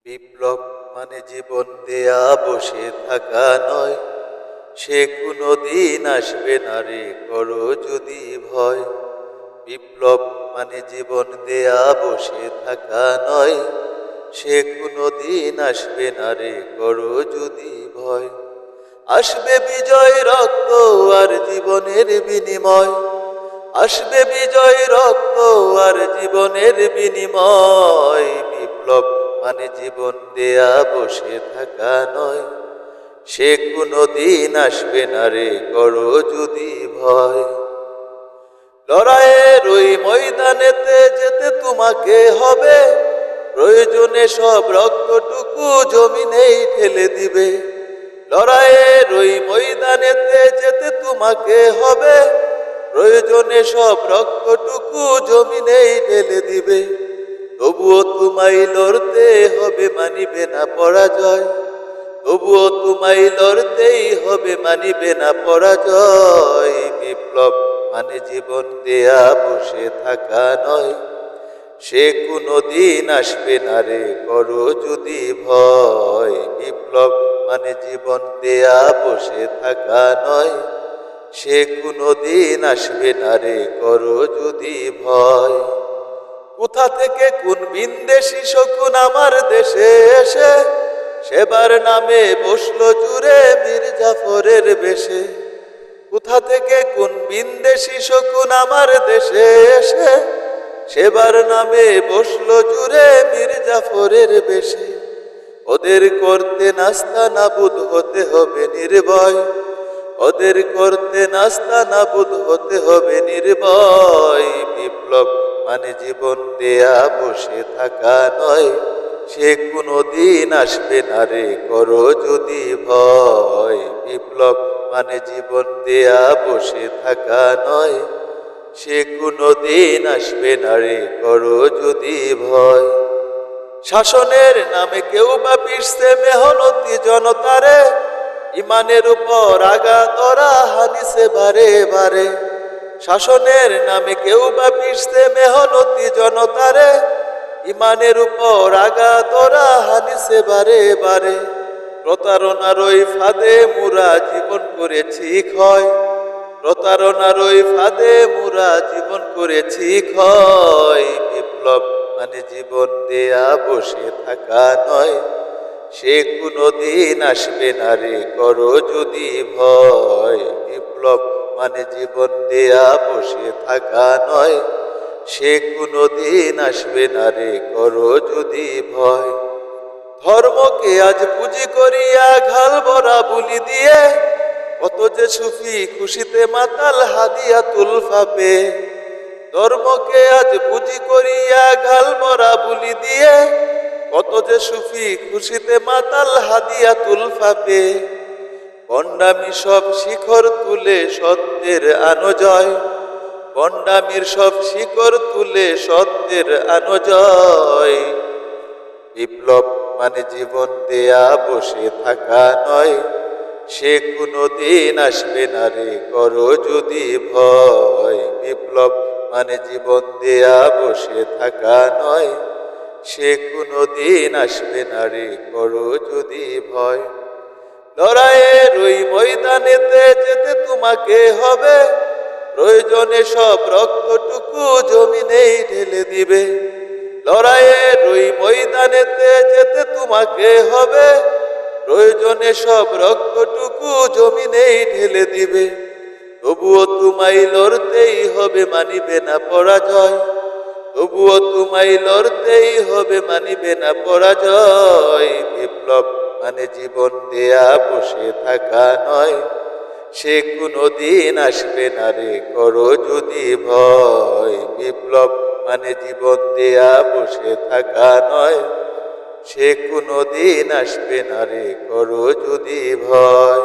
বিপ্লব মানে জীবন দেয়া বসে থাকা নয়, সে কোনো দিন আসবে না রে করো যদি ভয়। বিপ্লব মানে জীবন দেয়া বসে থাকা নয়, সে কোনো দিন আসবে না রে করো যদি ভয়। আসবে বিজয় রক্ত আর জীবনের বিনিময়, আসবে বিজয় রক্ত আর জীবনের বিনিময়। বিপ্লব মানে জীবন দেয়া বসে থাকা নয়, সে কোনো দিন আসবে না রে করো যদি ভয়। লড়াইয়ের ওই ময়দানেতে যেতে তোমাকে হবে, প্রয়োজনে সব রক্তটুকু জমিনেই ঠেলে দিবে। লড়াইয়ের ওই ময়দানেতে যেতে তোমাকে হবে, প্রয়োজনে সব রক্তটুকু জমিনেই ঢেলে দিবে। তবুও তোমায় লড়তে হবে, মানিবে না পরাজয়। তবুও তোমায় লড়তেই হবে, মানিবে না পরাজয়। বিপ্লব মানে জীবন দেয়া বসে থাকা নয়, সে কোনো দিন আসবে না রে করো যদি ভয়। বিপ্লব মানে জীবন দেয়া বসে থাকা নয়, সে কোনো দিন আসবে না রে করো যদি ভয়। কোথা থেকে কোন বিন্দেশি শকুন আমার দেশে এসে, সেবার নামে বসলো জুড়ে মীর জাফরের বেশে। কোথা থেকে কোন বিন্দেশি শকুন আমার দেশে এসে, সেবার নামে বসলো জুড়ে মীর জাফরের বেশে। ওদের করতে নাস্তা নাবুদ হতে হবে নির্ভয়, ওদের করতে নাস্তা নাবুদ হতে হবে নির্ভয়। বিপ্লব মানে জীবন দেয়া বসে থাকা নয়, সে কোনো দিন আসবে না রে করো যদি ভয়। বিপ্লব মানে জীবন দেয়া বসে থাকা নয়, সে কোনো দিন আসবে না রে করো যদি ভয়। শাসনের নামে কেউ বা পিছছে মেহনতি জনতারে, ইমানের উপর আঘাত ওরা হানিছে বারে বারে। শাসনের নামে কেউ বা পিছছে মেহনতি জনতারে, ইমানের উপর আঘাত ওরা হানিছে বারে বারে। প্রতারণার ওই ফাঁদে মুরা জীবন করেছি ক্ষয়, প্রতারণার ওই ফাঁদে মুরা জীবন করেছি ক্ষয়। বিপ্লব মানে জীবন দেয়া বসে থাকা নয়, সে কোনো দিন আসবে না রে করো যদি ভয়। বিপ্লব মানে জীবন দেয়া বসে থাকা নয়, সে কোনো দিন আসবে না রে করো যদি ভয়। ধর্মকে আজ পুঁজি করিয়া ঘাল ভরা বুলি দিয়ে, কত যে সুফি খুশিতে মাতাল হাদিয়াতুল ফাপে। ধর্মকে আজ পুঁজি করিয়া ঘাল ভরা বুলি দিয়ে, কত যে সুফি খুশিতে মাতাল হাদিয়াতুল ফাপে। ভণ্ডামি সব শিখর তুলে সত্যের আনো জয়, ভণ্ডামির সব শিখর তুলে সত্যের আনো জয়। বিপ্লব মানে জীবন দেয়া বসে থাকা নয়, সে কোনো দিন আসবে না রে করো যদি ভয়। বিপ্লব মানে জীবন দেয়া বসে থাকা নয়, সে কোনো দিন আসবে না রে করো যদি ভয়। লড়াইয়ের ওই ময়দানেতে যেতে তোমাকে হবে, প্রয়োজনে সব রক্তটুকু জমিনেই ঢেলে দিবে। লড়াইয়ের ওই ময়দানেতে যেতে তোমাকে হবে, প্রয়োজনে সব রক্তটুকু জমিনেই ঢেলে দিবে। তবুও তোমায় লড়তেই হবে, মানিবে না পরাজয়। তবুও তোমায় লড়তেই হবে, মানিবে না পরাজয়। বিপ্লব মানে জীবন দেয়া বসে থাকা নয়, সে কোনো দিন আসবে না রে করো যদি ভয়। বিপ্লব মানে জীবন দেয়া বসে থাকা নয়, সে কোনো দিন আসবে না রে করো যদি ভয়।